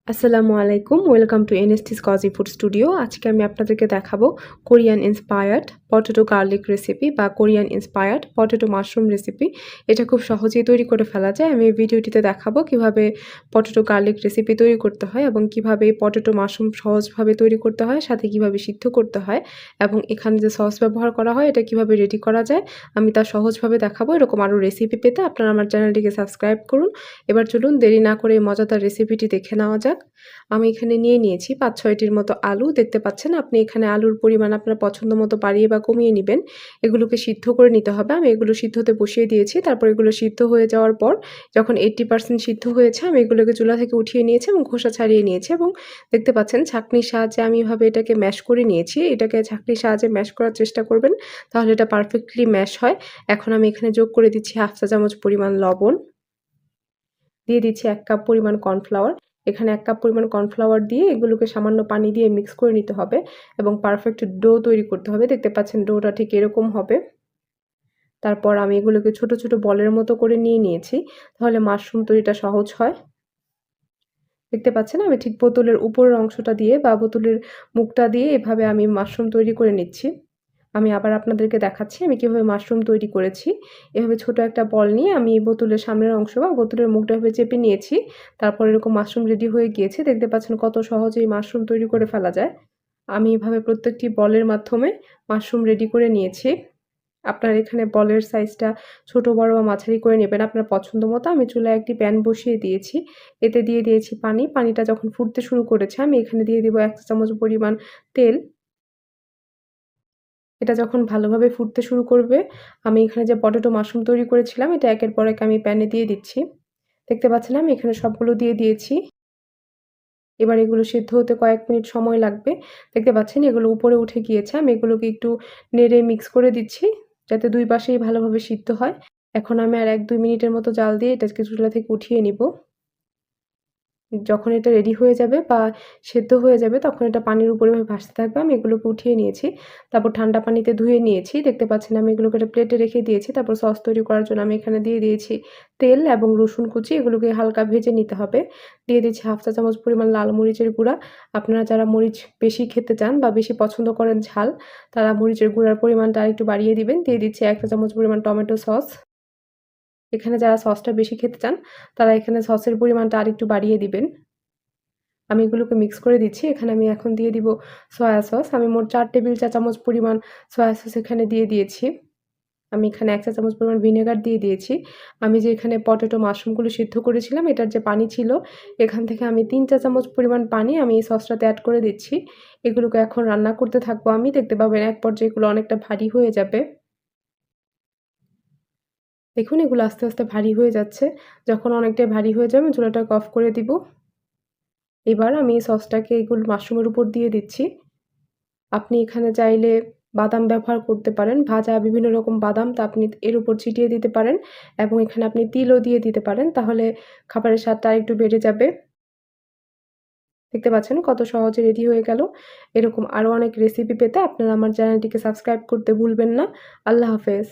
আসসালামু আলাইকুম, welcome to NSTS cozy food studio. আজকে আমি আপনাদেরকে দেখাবো Korean inspired potato garlic recipe বা Korean inspired potato mushroom recipe. এটা খুব সহজেই তৈরি করে ফেলা যায়। আমি এই ভিডিওটিতে দেখাবো কিভাবে পটেটো গার্লিক রেসিপি তৈরি করতে হয় এবং কিভাবে পটেটো মাশরুম সহজভাবে তৈরি করতে হয়, সাথে কিভাবে সিদ্ধ করতে হয় এবং এখানে যে সস ব্যবহার করা হয় এটা কিভাবে রেডি করা যায় আমি তা সহজভাবে দেখাবো। এরকম আরও রেসিপি পেতে আপনারা আমার চ্যানেলটিকে সাবস্ক্রাইব করুন। এবার চলুন দেরি না করে এই মজাদার রেসিপিটি দেখে নেওয়া যাক। আমি এখানে নিয়ে নিয়েছি ৫-৬টির মতো আলু। দেখতে পাচ্ছেন আপনি এখানে আলুর পরিমাণ আপনার পছন্দ মতো বাড়িয়ে বা কমিয়ে নিবেন। এগুলোকে সিদ্ধ করে নিতে হবে। আমি এগুলো সিদ্ধ হতে বসিয়ে দিয়েছি। তারপর এগুলো সিদ্ধ হয়ে যাওয়ার পর যখন 80% সিদ্ধ হয়েছে আমি এগুলোকে চুলা থেকে উঠিয়ে নিয়েছি এবং খোসা ছাড়িয়ে নিয়েছি এবং দেখতে পাচ্ছেন ছাঁকনির সাহায্যে আমি এভাবে এটাকে ম্যাশ করে নিয়েছি। এটাকে ছাঁকনির সাহায্যে ম্যাশ করার চেষ্টা করবেন, তাহলে এটা পারফেক্টলি ম্যাশ হয়। এখন আমি এখানে যোগ করে দিচ্ছি 1/2 চা চামচ পরিমাণ লবণ। দিয়ে দিচ্ছি 1 কাপ পরিমাণ কর্নফ্লাওয়ার। এখানে 1 কাপ পরিমাণ কর্নফ্লাওয়ার দিয়ে এগুলোকে সামান্য পানি দিয়ে মিক্স করে নিতে হবে এবং পারফেক্ট ডো তৈরি করতে হবে। দেখতে পাচ্ছেন ডোটা ঠিক এরকম হবে। তারপর আমি এগুলোকে ছোট, ছোট বলের মতো করে নিয়ে নিয়েছি। তাহলে মাশরুম তৈরিটা সহজ হয়। দেখতে পাচ্ছেন আমি ঠিক বোতলের উপরের অংশটা দিয়ে বা বোতলের মুখটা দিয়ে এভাবে আমি মাশরুম তৈরি করে নিচ্ছি। আমি আবার আপনাদেরকে দেখাচ্ছি আমি কিভাবে মাশরুম তৈরি করেছি। এভাবে ছোট একটা বল নিয়ে আমি বোতলের সামনের অংশ বা বোতলের মুখটা এভাবে চেপে নিয়েছি। তারপর এরকম মাশরুম রেডি হয়ে গিয়েছে। দেখতে পাচ্ছেন কত সহজেই মাশরুম তৈরি করে ফেলা যায়। আমি এভাবে প্রত্যেকটি বলের মাধ্যমে মাশরুম রেডি করে নিয়েছি। আপনার এখানে বলের সাইজটা ছোট, বড় বা মাঝারি করে নেবেন আপনার পছন্দ মতো। আমি চুলায় একটি প্যান বসিয়ে দিয়েছি। এতে দিয়ে দিয়েছি পানি। পানিটা যখন ফুটতে শুরু করেছে আমি এখানে দিয়ে দিব ১ চা চামচ পরিমাণ তেল। এটা যখন ভালোভাবে ফুটতে শুরু করবে, আমি এখানে যে পটেটো মাশরুম তৈরি করেছিলাম এটা একের পর এক আমি প্যানে দিয়ে দিচ্ছি। দেখতে পাচ্ছেন আমি এখানে সবগুলো দিয়ে দিয়েছি। এবার এগুলো সিদ্ধ হতে কয়েক মিনিট সময় লাগবে। দেখতে পাচ্ছেন এগুলো উপরে উঠে গিয়েছে। আমি এগুলোকে একটু নেড়ে মিক্স করে দিচ্ছি, যাতে ২ পাশেই ভালোভাবে সিদ্ধ হয়। এখন আমি আর ১-২ মিনিটের মতো জাল দিয়ে এটাকে চুলা থেকে উঠিয়ে নিব। যখন এটা রেডি হয়ে যাবে বা সেদ্ধ হয়ে যাবে তখন এটা পানির উপরে ভাসতে থাকবে। আমি এগুলোকে উঠিয়ে নিয়েছি। তারপর ঠান্ডা পানিতে ধুয়ে নিয়েছি। দেখতে পাচ্ছেন আমি এগুলোকে একটা প্লেটে রেখে দিয়েছি। তারপর সস তৈরি করার জন্য আমি এখানে দিয়ে দিয়েছি তেল এবং রসুন কুচি। এগুলোকে হালকা ভেজে নিতে হবে। দিয়ে দিচ্ছি 1/2 চা চামচ পরিমাণ লাল মরিচের গুঁড়া। আপনারা যারা মরিচ বেশি খেতে চান বা বেশি পছন্দ করেন ঝাল, তারা মরিচের গুঁড়ার পরিমাণটা আরেকটু বাড়িয়ে দিবেন। দিয়ে দিচ্ছি 1 চা চামচ পরিমাণ টমেটো সস। এখানে যারা সসটা বেশি খেতে চান, তারা এখানে সসের পরিমাণটা আরেকটু বাড়িয়ে দিবেন। আমি এগুলোকে মিক্স করে দিচ্ছি। এখানে আমি এখন দিয়ে দিব সয়া সস। আমি মোট ৪ টেবিল চা চামচ পরিমাণ সয়া সস এখানে দিয়ে দিয়েছি। আমি এখানে ১ চা চামচ পরিমাণ ভিনেগার দিয়ে দিয়েছি। আমি যে এখানে পটেটো মাশরুমগুলো সিদ্ধ করেছিলাম, এটার যে পানি ছিল, এখান থেকে আমি ৩ চা চামচ পরিমাণ পানি আমি এই সসটাতে এড করে দিচ্ছি। এগুলোকে এখন রান্না করতে থাকবো আমি। দেখতে পাবেন এক পর্যায়ে এগুলো অনেকটা ভারী হয়ে যাবে। দেখুন এগুলো আস্তে, আস্তে ভারী হয়ে যাচ্ছে। যখন অনেকটাই ভারী হয়ে যাবে, চুলাটাকে অফ করে দিব। এবার আমি এই সসটাকে এগুলো মাশরুমের উপর দিয়ে দিচ্ছি। আপনি এখানে চাইলে বাদাম ব্যবহার করতে পারেন। ভাজা বিভিন্ন রকম বাদাম তা আপনি এর উপর ছিটিয়ে দিতে পারেন এবং এখানে আপনি তিলও দিয়ে দিতে পারেন। তাহলে খাবারের স্বাদটা আরেকটু বেড়ে যাবে। দেখতে পাচ্ছেন কত সহজে রেডি হয়ে গেল। এরকম আরও অনেক রেসিপি পেতে আপনারা আমার চ্যানেলটিকে সাবস্ক্রাইব করতে ভুলবেন না। আল্লাহ হাফেজ।